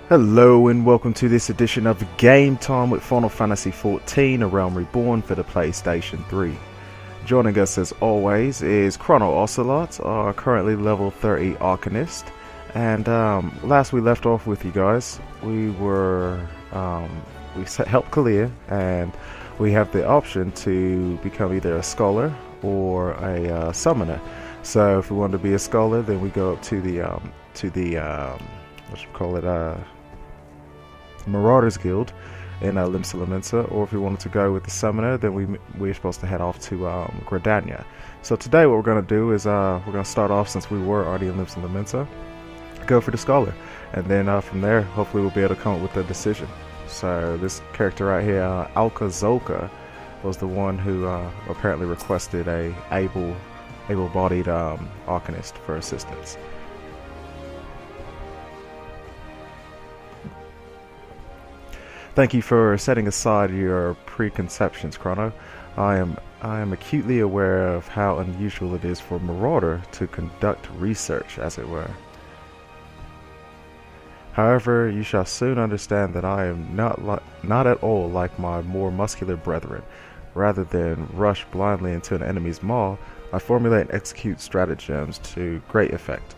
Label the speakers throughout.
Speaker 1: Hello and welcome to this edition of Game Time with Final Fantasy XIV: A Realm Reborn for the PlayStation 3. Joining us as always is Chrono Ocelot, our currently level 30 Arcanist. And last we left off with you guys, we helped Kalia, and we have the option to become either a scholar or a summoner. So if we want to be a scholar, then we go up to the what you call it, Marauders Guild in Limsa Lominsa, or if we wanted to go with the summoner, then we're supposed to head off to Gridania. So today what we're going to do is we're going to start off, since we were already in Limsa Lominsa, go for the scholar, and then from there hopefully we'll be able to come up with a decision. So this character right here, Alka Zolka, was the one who apparently requested a able-bodied Arcanist for assistance. Thank you for setting aside your preconceptions, Chrono. I am acutely aware of how unusual it is for a marauder to conduct research, as it were. However, you shall soon understand that I am not at all like my more muscular brethren. Rather than rush blindly into an enemy's maw, I formulate and execute stratagems to great effect.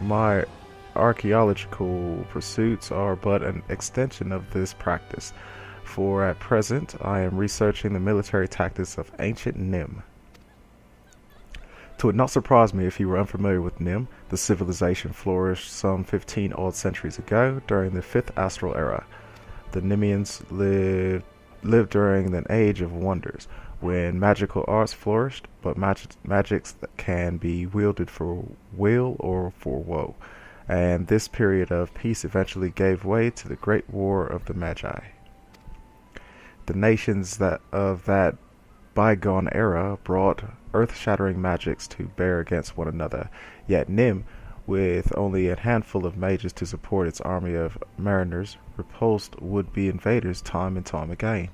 Speaker 1: My archaeological pursuits are but an extension of this practice, for at present I am researching the military tactics of ancient Nim. 'Twould not surprise me if you were unfamiliar with Nim. The civilization flourished some 15 odd centuries ago during the 5th Astral Era. The Nimians lived during an age of wonders, when magical arts flourished, but magics that can be wielded for weal or for woe. And this period of peace eventually gave way to the Great War of the Magi. The nations of that bygone era brought earth-shattering magics to bear against one another, yet Nim, with only a handful of mages to support its army of mariners, repulsed would-be invaders time and time again.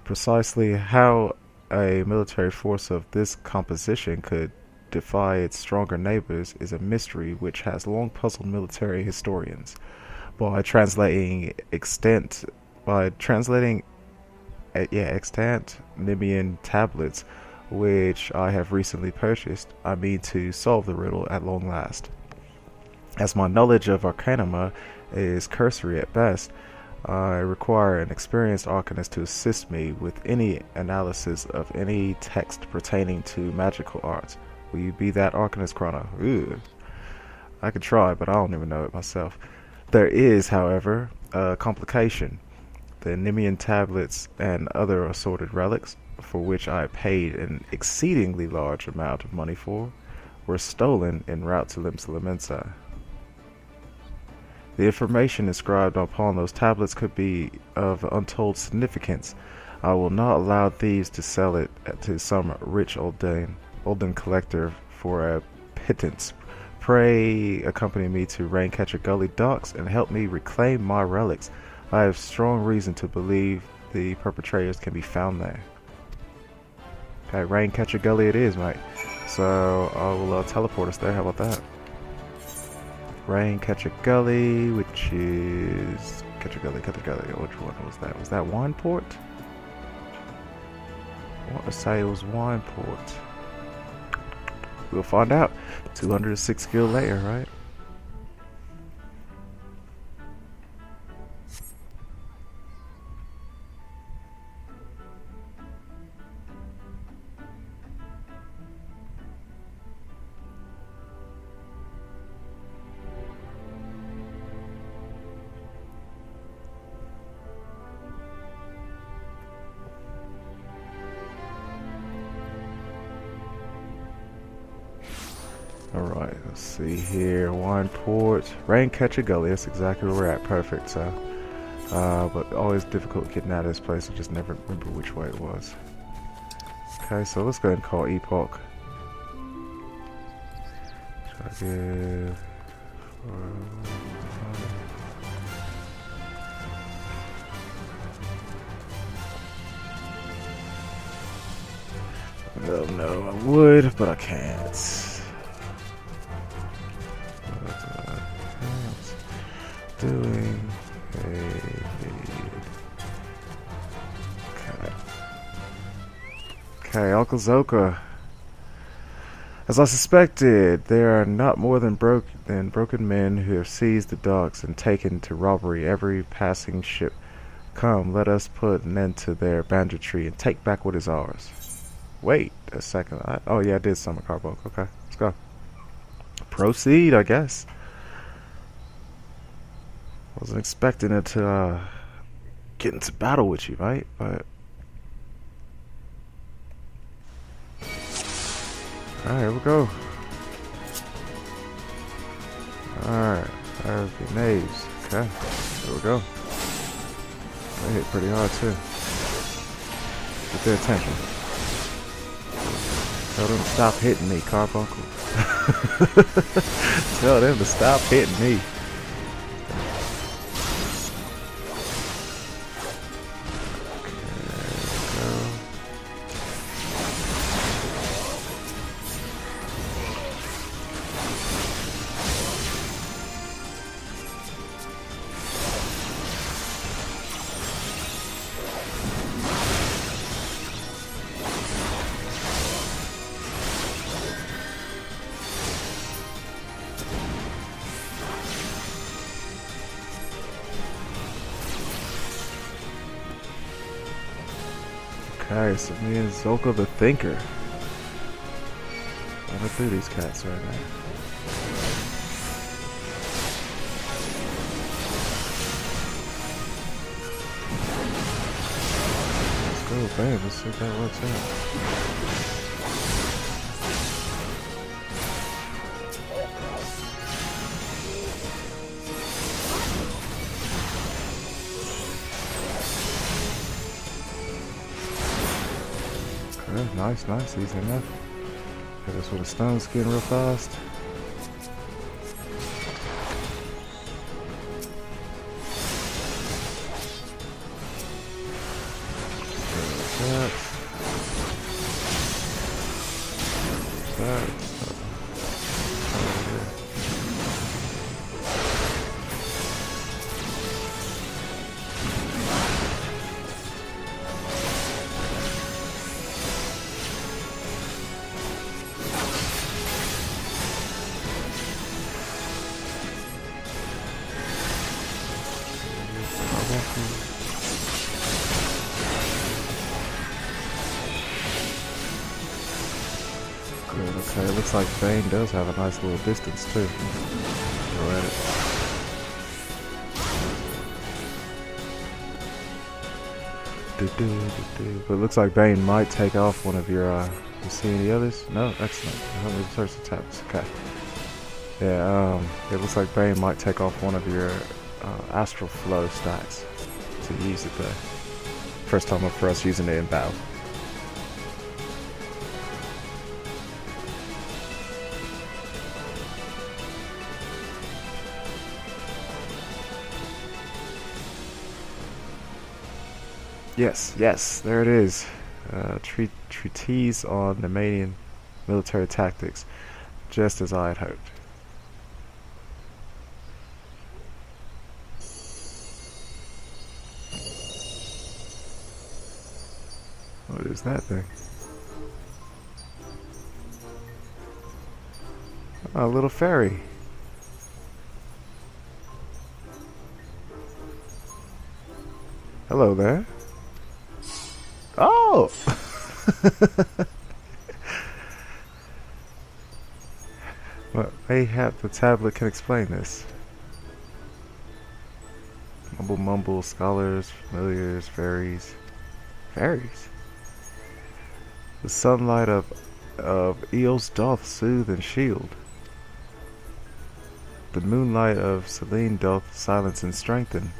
Speaker 1: Precisely how a military force of this composition could defy its stronger neighbors is a mystery which has long puzzled military historians. By translating extant Nimian tablets, which I have recently purchased, I mean to solve the riddle at long last. As my knowledge of Arcanima is cursory at best, I require an experienced Arcanist to assist me with any analysis of any text pertaining to magical arts. Will you be that Arcanist, Chrono? Ooh. I could try, but I don't even know it myself. There is, however, a complication. The Nimian tablets and other assorted relics, for which I paid an exceedingly large amount of money for, were stolen en route to Limsa Lominsa. The information inscribed upon those tablets could be of untold significance. I will not allow thieves to sell it to some rich Olden collector for a pittance. Pray accompany me to Raincatcher Gully docks and help me reclaim my relics. I have strong reason to believe the perpetrators can be found there. Okay, Raincatcher Gully it is, mate. So I will teleport us there. How about that? Raincatcher Gully, which is Catcher Gully. Which one was that? Was that Wineport? I want to say it was Wineport. We'll find out 206 skill later, right? Alright, let's see here. Wineport, Raincatcher Gully, that's exactly where we're at. Perfect, so. But always difficult getting out of this place. I just never remember which way it was. Okay, so let's go ahead and call Epoch. Try to give... Oh no, I would, but I can't. doing a lead. Okay, Uncle Zoka. As I suspected, there are not more than broken men who have seized the docks and taken to robbery every passing ship. Come, let us put an end to their banditry and take back what is ours. Wait a second. Oh yeah, I did summon Carbuncle. Okay, let's go. Proceed, I guess. Wasn't expecting it to get into battle with you, right? But alright, here we go. Alright, there's grenades. Okay, here we go. They hit pretty hard too. Get their attention. Tell them to stop hitting me, Carbuncle. Tell them to stop hitting me. Okay, so me and Zolka the Thinker. Running through these cats right now. Let's go, babe. Let's see if that works out. Nice, nice, easy enough. Hit us with a stone skin real fast. Okay, it looks like Bane does have a nice little distance too. Go at it. But it looks like Bane might take off one of your, you see any others? No? Excellent. How many search attacks? Okay. Yeah, it looks like Bane might take off one of your Astral Flow stacks to use it there. First time for us using it in battle. Yes, yes, there it is. Treatise on Nemanian military tactics, just as I had hoped. What is that thing? Oh, a little fairy. Hello there. Oh! Well, mayhap the tablet can explain this. Mumble mumble, scholars, familiars, fairies. Fairies? The sunlight of Eos doth soothe and shield. The moonlight of Selene doth silence and strengthen.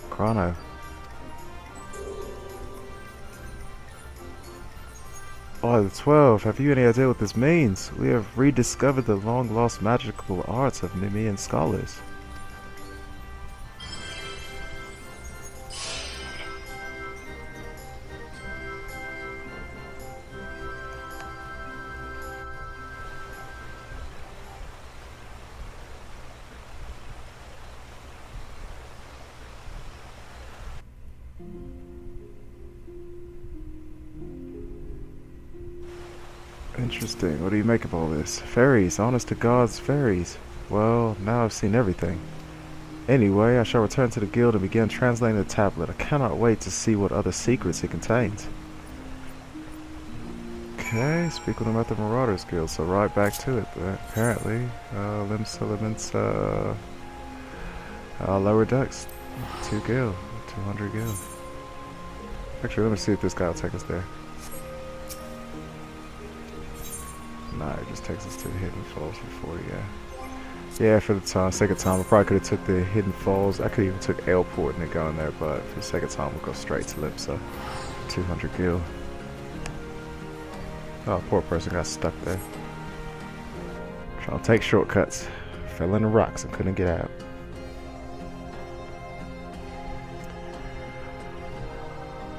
Speaker 1: Chrono. Oh, the 12. Have you any idea what this means? We have rediscovered the long-lost magical arts of Nemean scholars. Interesting. What do you make of all this? Fairies, honest to God's fairies. Well, now I've seen everything. Anyway, I shall return to the guild and begin translating the tablet. I cannot wait to see what other secrets it contains. Okay, speaking about the Marauders Guild, so right back to it. Apparently, Lim Suleiman's lower decks, 2 gil, 200 gil. Actually, let me see if this guy will take us there. Nah, it just takes us to Hidden Falls for 40, yeah. Yeah, for the sake of time, I probably could have took the Hidden Falls. I could even took Airport and go in there, but for the sake of time, we'll go straight to Lipsa. 200 gil. Oh, poor person got stuck there. Trying to take shortcuts. Fell in the rocks and couldn't get out.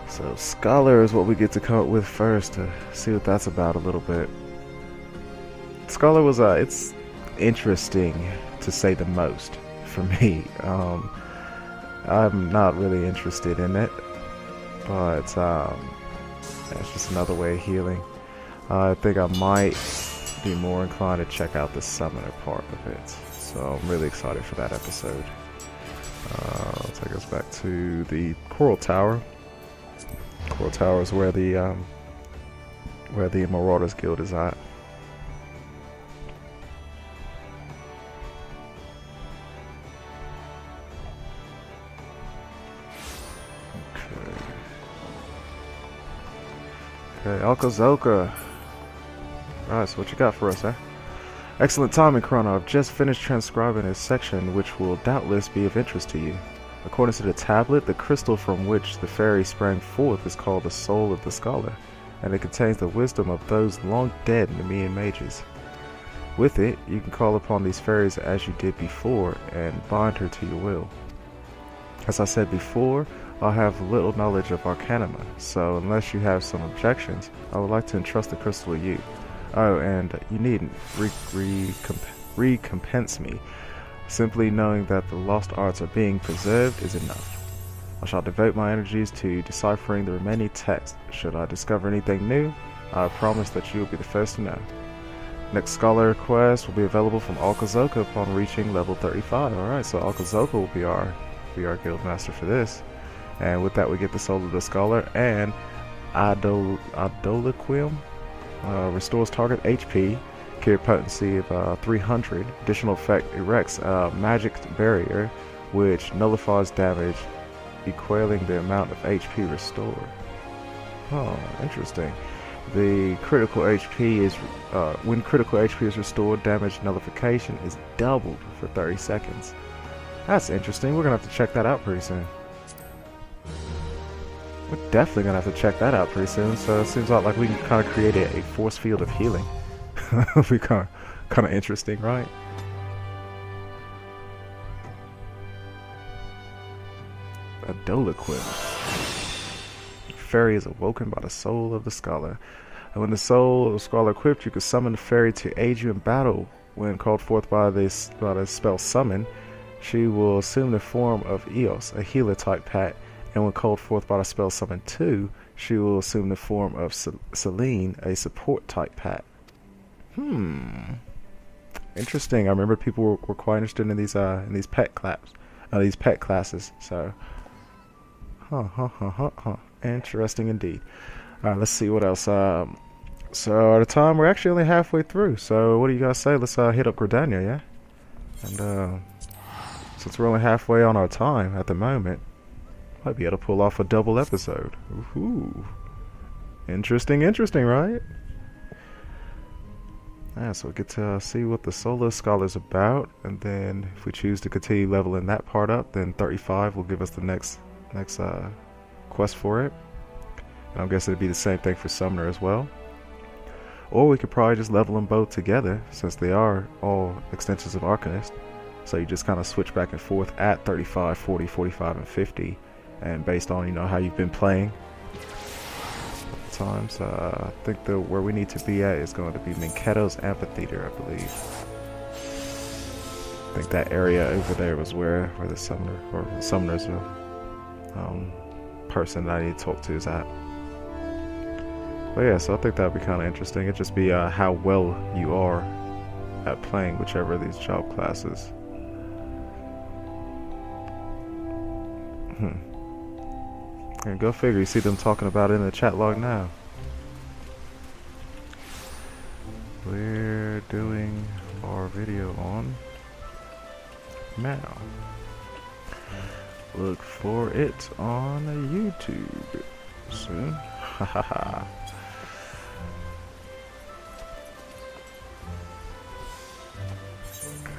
Speaker 1: So, Scholar is what we get to come up with first to see what that's about a little bit. Scholar was, it's interesting to say the most for me. I'm not really interested in it, but it's just another way of healing. I think I might be more inclined to check out the summoner part of it, so I'm really excited for that episode. I'll take us back to the Coral Tower. Coral Tower is where the Marauders Guild is at. Okay, Alkazoka. Alright, so what you got for us, eh? Excellent timing, Chrono. I've just finished transcribing a section which will doubtless be of interest to you. According to the tablet, the crystal from which the fairy sprang forth is called the Soul of the Scholar, and it contains the wisdom of those long-dead Nemean mages. With it, you can call upon these fairies as you did before, and bind her to your will. As I said before, I have little knowledge of Arcanima, so unless you have some objections, I would like to entrust the crystal to you. Oh, and you needn't recompense me. Simply knowing that the lost arts are being preserved is enough. I shall devote my energies to deciphering the remaining text. Should I discover anything new, I promise that you will be the first to know. Next Scholar request will be available from Alkazoka upon reaching level 35. Alright, so Alkazoka will be our guild master for this. And with that we get the Soul of the Scholar and Idoliquium. Restores target HP, carry potency of 300. Additional effect erects a magic barrier which nullifies damage equaling the amount of HP restored. Oh, interesting. The critical HP is when critical HP is restored, damage nullification is doubled for 30 seconds. That's interesting. We're gonna have to check that out pretty soon. We're definitely gonna have to check that out pretty soon. So it seems like we can kind of create a force field of healing. It'll be kind of interesting, right? A Doliquim. Fairy is awoken by the Soul of the Scholar. And when the Soul of the Scholar equipped, you can summon the fairy to aid you in battle. When called forth by the spell Summon, she will assume the form of Eos, a healer type pet. And when called forth by the spell Summon 2, she will assume the form of Celine, a support type pet. Interesting. I remember people were quite interested in these pet classes. So, interesting indeed. Alright, let's see what else. So at the time we're actually only halfway through. So what do you guys say? Let's hit up Gridania, yeah. And since we're only halfway on our time at the moment, might be able to pull off a double episode. Ooh, interesting, right? Yeah, so we get to see what the Soul of the Scholar is about, and then if we choose to continue leveling that part up, then 35 will give us the next quest for it. And I'm guessing it'd be the same thing for Summoner as well. Or we could probably just level them both together, since they are all extensions of Arcanist. So you just kind of switch back and forth at 35, 40, 45, and 50, and based on how you've been playing. Times. I think where we need to be at is going to be Minketo's Amphitheater, I believe. I think that area over there was where the summoner or the summoner's person that I need to talk to is at. But yeah, so I think that'd be kind of interesting. It'd just be how well you are at playing whichever of these job classes. And go figure, you see them talking about it in the chat log now. We're doing our video on now. Look for it on YouTube soon. Hahaha.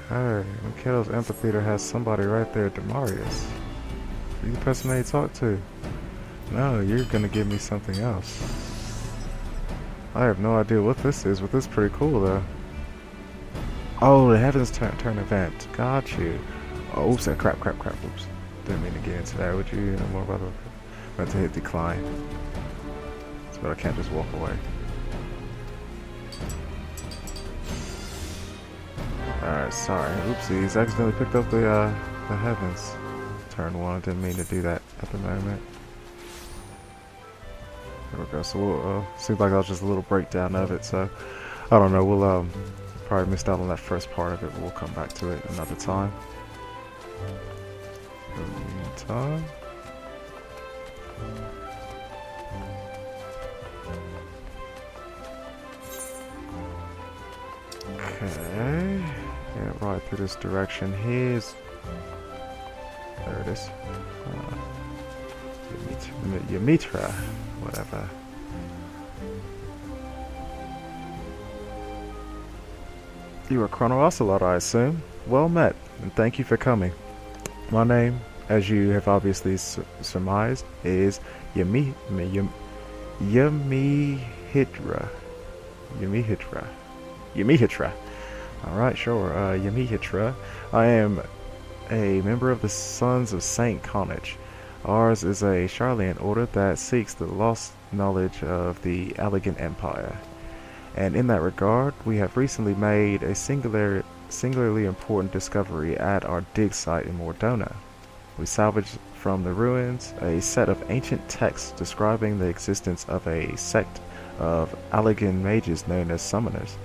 Speaker 1: Okay, Mikhail's amphitheater has somebody right there, Demarius. Are you the person they talk to? No, you're gonna give me something else. I have no idea what this is, but this is pretty cool though. Oh, the Heavens Turn event. Got you. Oh, oops, crap. Oops. Didn't mean to get into that. Would you know more about it? Meant to hit decline. But I can't just walk away. Alright, sorry. Oopsies, accidentally picked up the Heavens. Turn 1, I didn't mean to do that at the moment. There we go, so we'll, seems like that was just a little breakdown of it, so I don't know, we'll probably missed out on that first part of it, but we'll come back to it another time. In the meantime, okay, yeah, right through this direction. Here's, there it is. Ymitra, whatever. You are Chrono Ocelot, I assume. Well met, and thank you for coming. My name, as you have obviously surmised, is Ymihitra. Alright, sure, Ymihitra. I am a member of the Sons of Saint Connage. Ours is a Charlian order that seeks the lost knowledge of the Allegan Empire. And in that regard, we have recently made a singularly important discovery at our dig site in Mordona. We salvaged from the ruins a set of ancient texts describing the existence of a sect of Allegan mages known as summoners.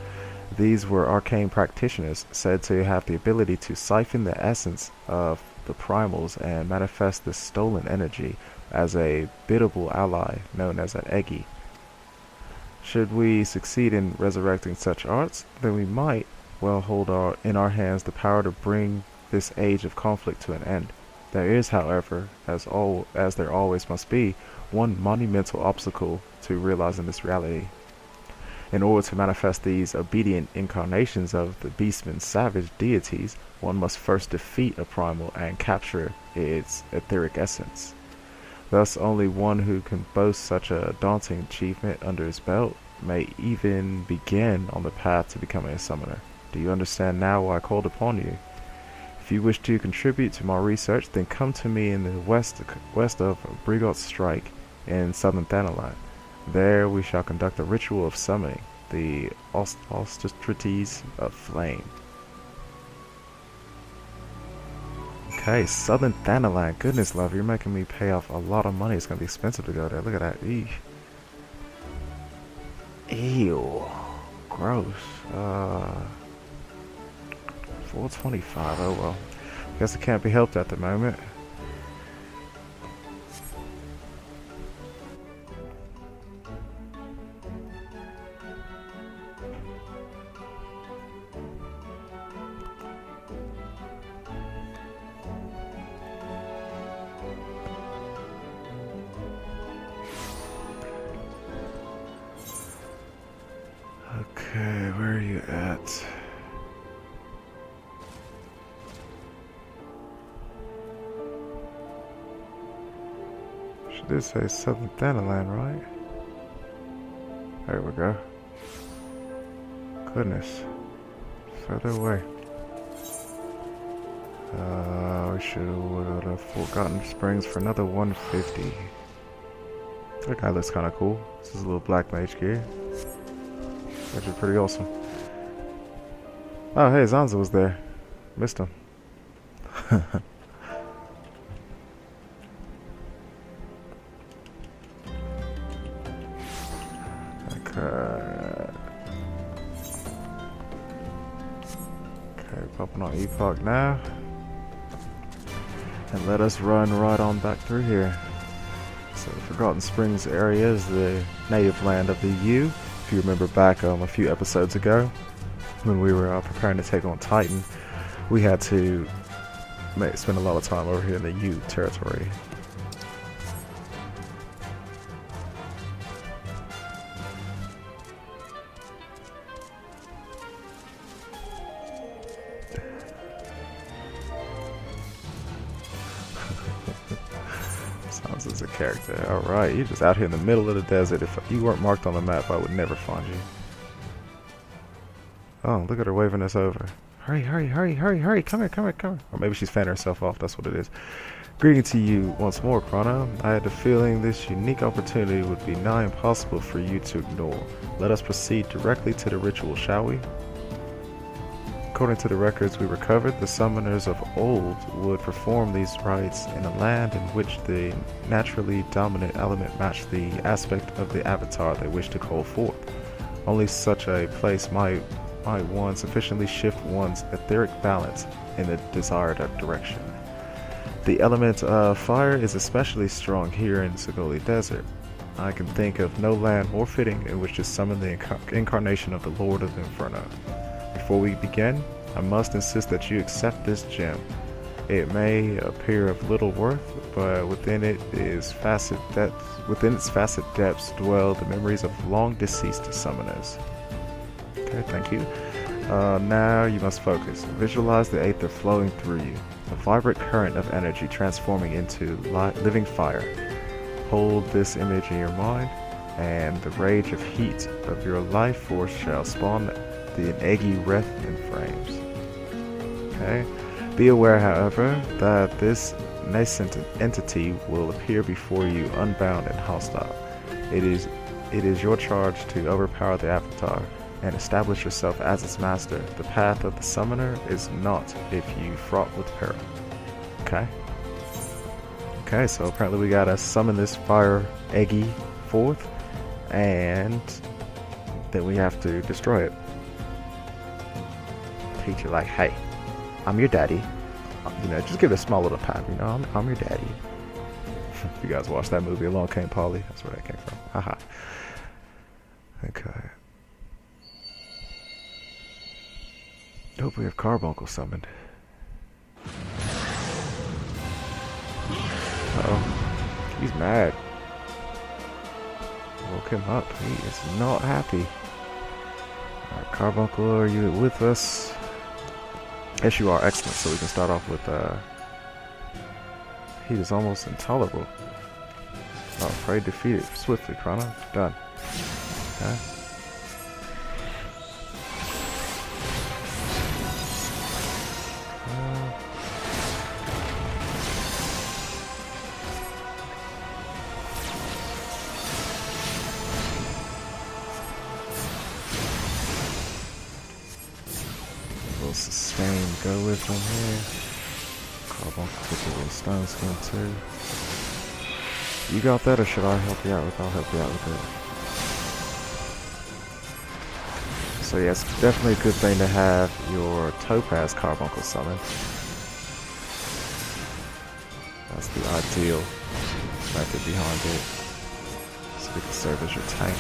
Speaker 1: These were arcane practitioners said to have the ability to siphon the essence of the primals and manifest the stolen energy as a biddable ally known as an Eggy. Should we succeed in resurrecting such arts, then we might well hold in our hands the power to bring this age of conflict to an end. There is, however, as there always must be, one monumental obstacle to realizing this reality. In order to manifest these obedient incarnations of the Beastman's savage deities, one must first defeat a primal and capture its etheric essence. Thus, only one who can boast such a daunting achievement under his belt may even begin on the path to becoming a summoner. Do you understand now why I called upon you? If you wish to contribute to my research, then come to me in the west of Brigot's Strike in southern Thanalan. There we shall conduct a ritual of summoning the Austrites of Flame. Okay, southern Thanalan. Goodness love, you're making me pay off a lot of money. It's going to be expensive to go there. Look at that. Eesh. Ew. Gross. 425. Oh well. Guess it can't be helped at the moment. Okay, where are you at? She did say Southern Thanalan, right? There we go. Goodness. Further away. We should have go to Forgotten Springs for another 150. That guy looks kind of cool. This is a little black mage gear. Actually pretty awesome. Oh hey, Zanza was there. Missed him. Popping on Epoch now. And let us run right on back through here. So the Forgotten Springs area is the native land of the U. If you remember back a few episodes ago, when we were preparing to take on Titan, we had to spend a lot of time over here in the U territory. Sounds as a character. Alright, you're just out here in the middle of the desert. If you weren't marked on the map, I would never find you. Oh, look at her waving us over. Hurry, hurry, hurry, hurry, hurry, come here, come here, come here. Or maybe she's fanning herself off, that's what it is. Greeting to you once more, Chrono. I had the feeling this unique opportunity would be nigh impossible for you to ignore. Let us proceed directly to the ritual, shall we? According to the records we recovered, the summoners of old would perform these rites in a land in which the naturally dominant element matched the aspect of the avatar they wished to call forth. Only such a place might one sufficiently shift one's etheric balance in the desired direction. The element of fire is especially strong here in Sagoli Desert. I can think of no land more fitting in which to summon the incarnation of the Lord of Inferno. Before we begin, I must insist that you accept this gem. It may appear of little worth, but within its facet depths dwell the memories of long deceased summoners. Okay, thank you. Now you must focus. Visualize the Aether flowing through you, a vibrant current of energy transforming into living fire. Hold this image in your mind, and the rage of heat of your life force shall spawn the eggy wreath in flames. Okay? Be aware, however, that this nascent entity will appear before you unbound and hostile. It is your charge to overpower the avatar and establish yourself as its master. The path of the summoner is not if you fraught with peril. Okay? Okay, so apparently we gotta summon this fire eggy forth, and then we have to destroy it. Teacher like, hey, I'm your daddy. You know, just give it a small little pat. You know, I'm your daddy. If you guys watched that movie, Along Came Polly, that's where that came from. Haha. Okay. Hope we have Carbuncle summoned. Uh-oh. He's mad. Woke him up. He is not happy. Alright, Carbuncle, are you with us? Yes, you are. Excellent. So we can start off with, Heat is almost intolerable. Not afraid, defeated swiftly, Chrono. Done. Okay. Sustain, go with them here. Carbuncle took a little stone skin too. You got that, or should I help you out with? I'll help you out with it. So yeah, it's definitely a good thing to have your Topaz Carbuncle summoned. That's the ideal method behind it. So it can serve as your tank.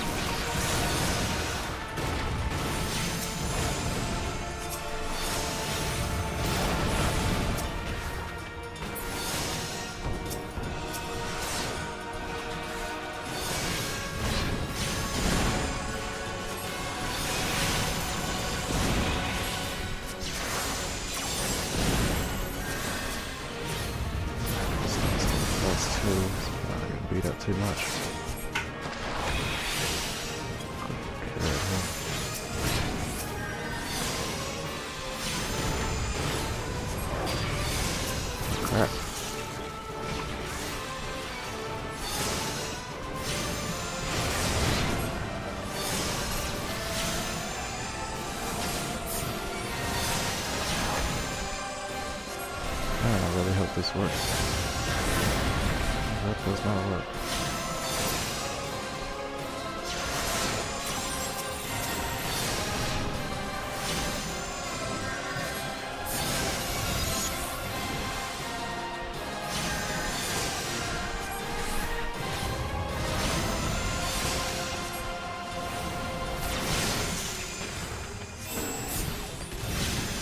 Speaker 1: Beat up too much. Crap. Man, I really hope this works. That does not work.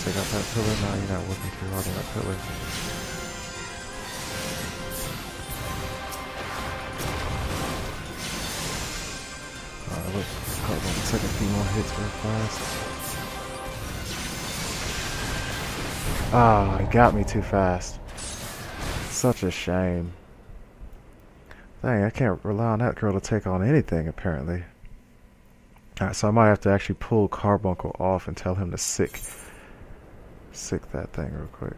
Speaker 1: take out that pillar. No, you're not working too hard on that pillar. Look, Carbon took a few more hits real fast. Ah, he got me too fast. Such a shame. Dang, I can't rely on that girl to take on anything, apparently. Alright, so I might have to actually pull Carbuncle off and tell him to sick that thing real quick.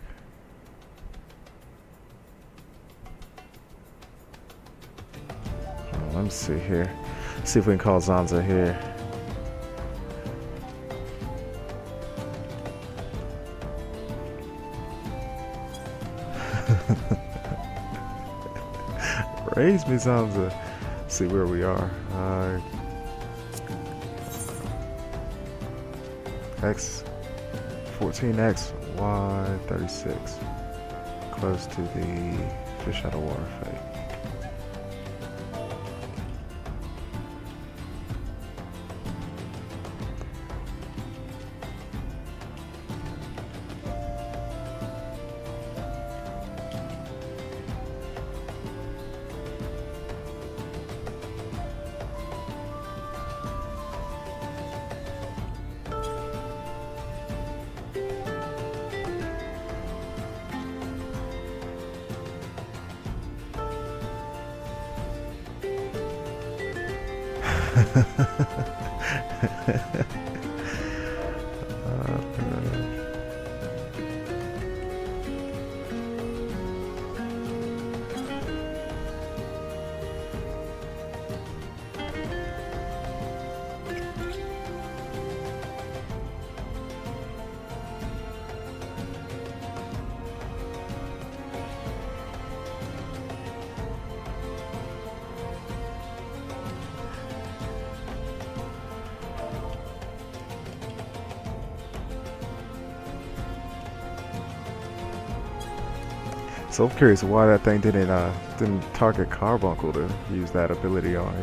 Speaker 1: Oh, let me see here. See if we can call Zanza here. Raise me, Zanza. See where we are. X 14X Y 36. Close to the fish out of water fate. So I'm curious why that thing didn't target Carbuncle to use that ability on.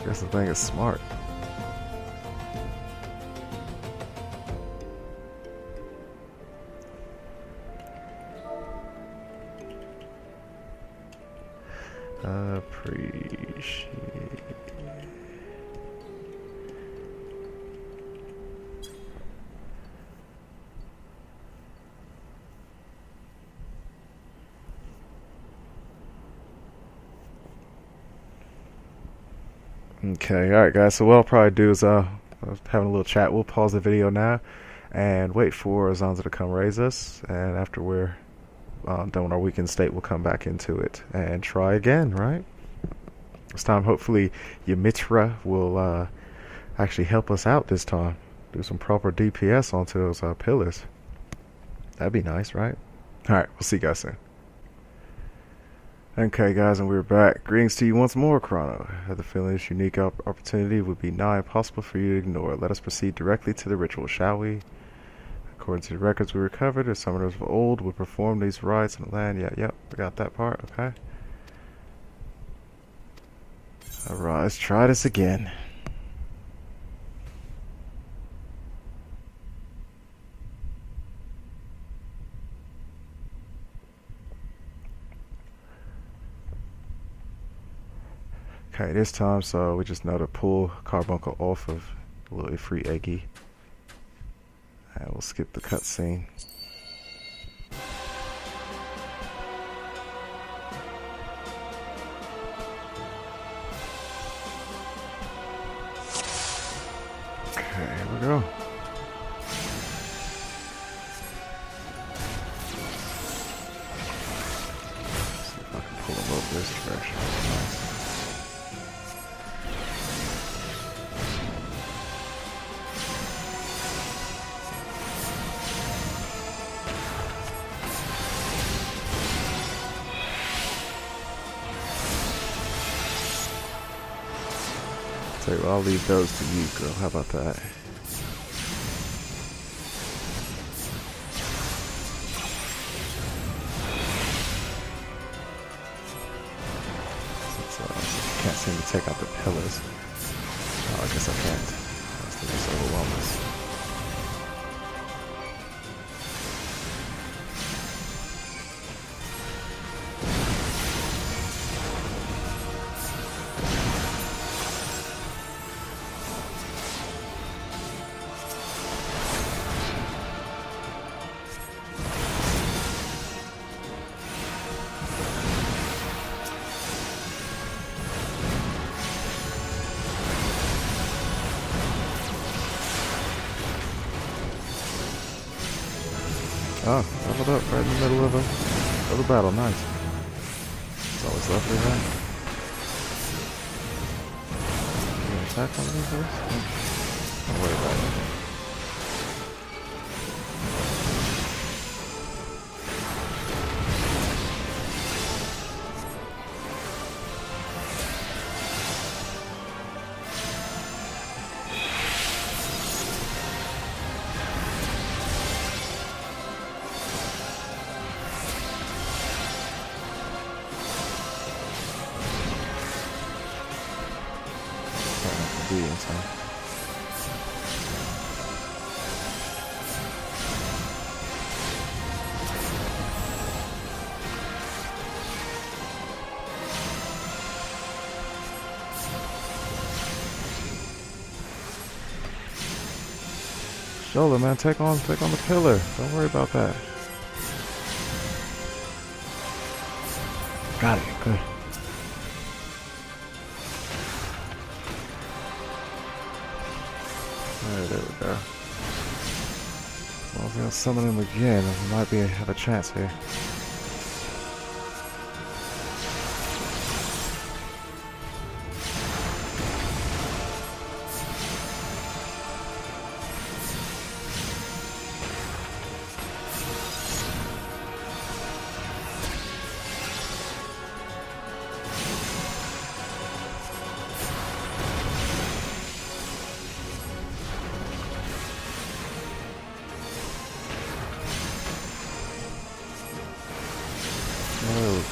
Speaker 1: I guess the thing is smart. Appreciate. Okay, alright guys, so what I'll probably do is having a little chat. We'll pause the video now and wait for Zanza to come raise us, and after we're done with our weekend state, we'll come back into it and try again, right? This time hopefully Ymitra will actually help us out this time. Do some proper DPS onto those pillars. That'd be nice, right? Alright, we'll see you guys soon. Okay guys, and we're back. Greetings to you once more, Chrono. I had the feeling this unique opportunity would be nigh impossible for you to ignore. Let us proceed directly to the ritual, shall we? According to the records we recovered, the summoners of old would perform these rites in the land. Yeah, yep, I got that part, okay. Alright, let's try this again. Okay, this time, so we just know to pull Carbuncle off of a little Ifrit Eggy. And we'll skip the cutscene. Okay, here we go. See if I can pull him over this direction. Nice. So I'll leave those to you, girl. How about that? Since can't seem to take out the pillars. Oh, I guess I can't. That's just overwhelming. Oh, leveled up right in the middle of the battle. Nice. It's always lovely, right? Can you attack one of these guys? Don't worry about it. Shoulder, man, take on the pillar. Don't worry about that. Got it. Good. Alright, there we go. Well, if we're gonna summon him again, we might have a chance here. There we go.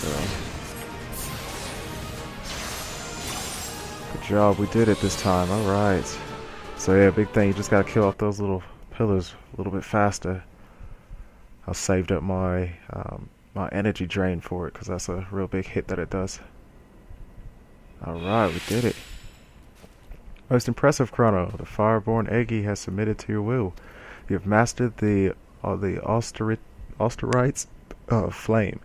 Speaker 1: Good job, we did it this time. Alright. So yeah, big thing, you just gotta kill off those little pillars a little bit faster. I saved up my my energy drain for it, because that's a real big hit that it does. Alright, we did it. Most impressive, Chrono. The Fireborn Eggy has submitted to your will. You have mastered the Osterites flame,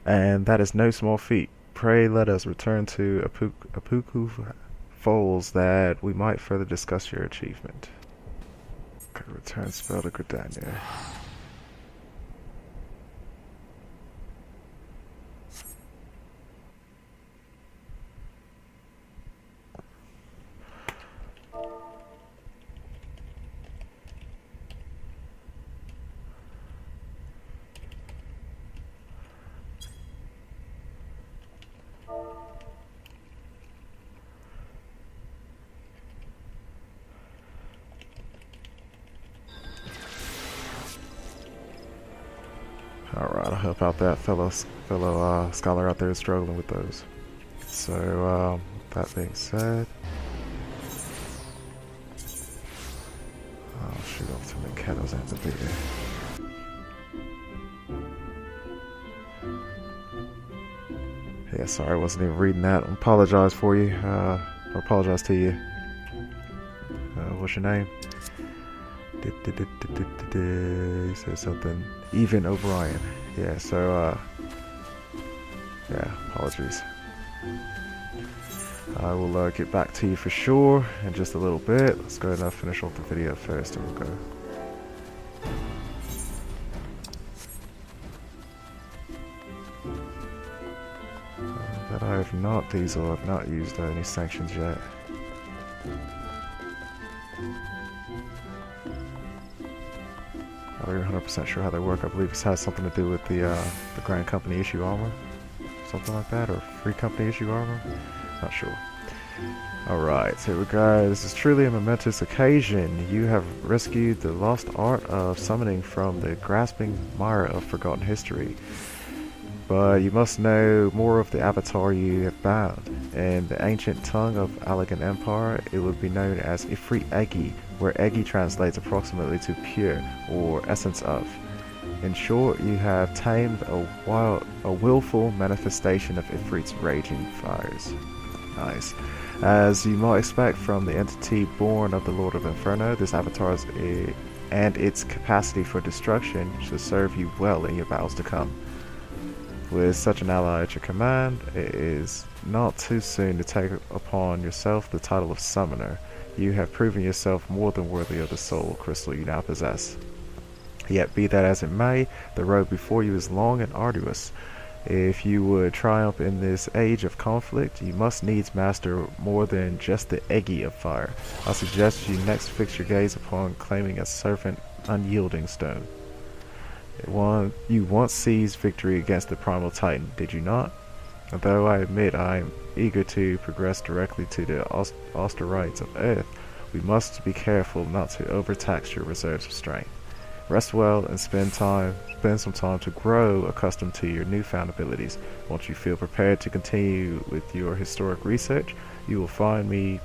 Speaker 1: and that is no small feat. Pray let us return to Apuku Falls that we might further discuss your achievement. Okay, return spell to Gridania. Alright, I'll help out that fellow scholar out there who's struggling with those. So, that being said, I'll shoot off to Miketo's amphitheater. Yeah, sorry, I wasn't even reading that. I apologize for you. I apologize to you. What's your name? He said something. Even O'Brien. Yeah, so, yeah, apologies. I will get back to you for sure in just a little bit. Let's go ahead and finish off the video first and we'll go. That I have not, Diesel, I've not used any sanctions yet. Not 100% sure how they work. I believe it has something to do with the Grand Company issue armor. Something like that, or free company issue armor? Not sure. Alright, so here we go. This is truly a momentous occasion. You have rescued the lost art of summoning from the grasping mire of forgotten history. But you must know more of the avatar you have bound. In the ancient tongue of Allegan Empire, it would be known as Ifrit Eggy, where Eggy translates approximately to pure, or essence of. In short, you have tamed a willful manifestation of Ifrit's raging fires. Nice. As you might expect from the entity born of the Lord of Inferno, this avatar and its capacity for destruction should serve you well in your battles to come. With such an ally at your command, it is not too soon to take upon yourself the title of Summoner. You have proven yourself more than worthy of the soul crystal you now possess. Yet be that as it may, the road before you is long and arduous. If you would triumph in this age of conflict, you must needs master more than just the eggy of fire. I suggest you next fix your gaze upon claiming a servant unyielding stone. You once seized victory against the primal titan, did you not? Though I admit I am eager to progress directly to the austerites of earth, we must be careful not to overtax your reserves of strength. Rest well and spend some time to grow accustomed to your newfound abilities. Once you feel prepared to continue with your historic research, you will find me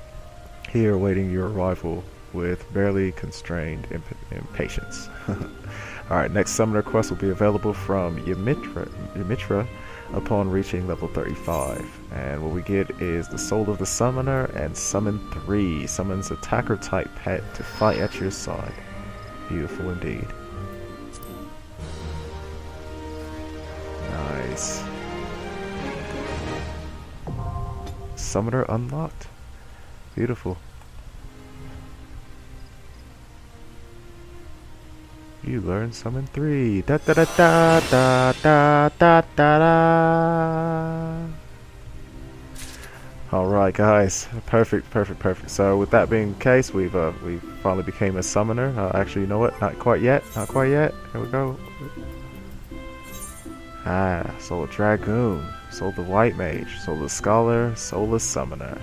Speaker 1: here awaiting your arrival with barely constrained impatience. Alright, next summoner quest will be available from Ymitra upon reaching level 35. And what we get is the Soul of the Summoner and Summon 3. Summons attacker type pet to fight at your side. Beautiful indeed. Nice. Summoner unlocked. Beautiful. You learn Summon 3. Da da da da da da da da da. Alright guys, perfect. So with that being the case, we finally became a summoner. Actually, you know what? Not quite yet. Here we go. Soul of Dragoon, Soul of the White Mage, Soul of the Scholar, Soul of Summoner.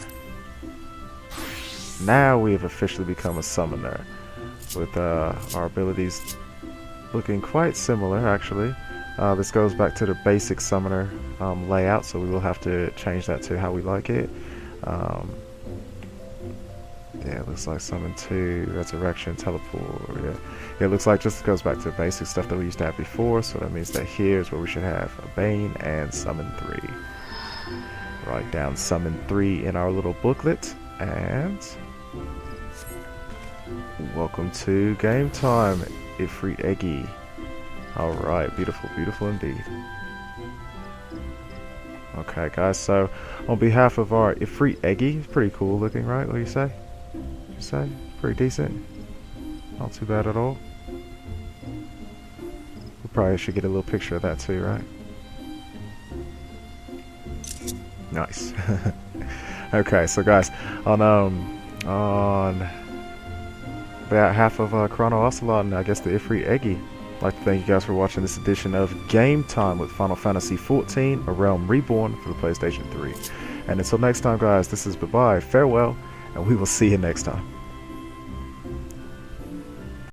Speaker 1: Now we have officially become a summoner, with our abilities looking quite similar actually. This goes back to the basic summoner layout, so we will have to change that to how we like it. Yeah, it looks like Summon 2, Resurrection, Teleport. Yeah, it looks like just goes back to the basic stuff that we used to have before, so that means that here is where we should have a Bane and Summon 3. Write down Summon 3 in our little booklet, and welcome to Game Time, Ifrit Eggy. Alright, beautiful indeed. Okay guys, so on behalf of our Ifrit Eggy, it's pretty cool looking, right? What do you say? Pretty decent. Not too bad at all. We probably should get a little picture of that too, right? Nice. Okay, so guys, on behalf of Chrono Ocelot and I guess the Ifrit Eggy, I'd like to thank you guys for watching this edition of Game Time with Final Fantasy XIV, A Realm Reborn for the PlayStation 3. And until next time guys, this is bye-bye, farewell, and we will see you next time.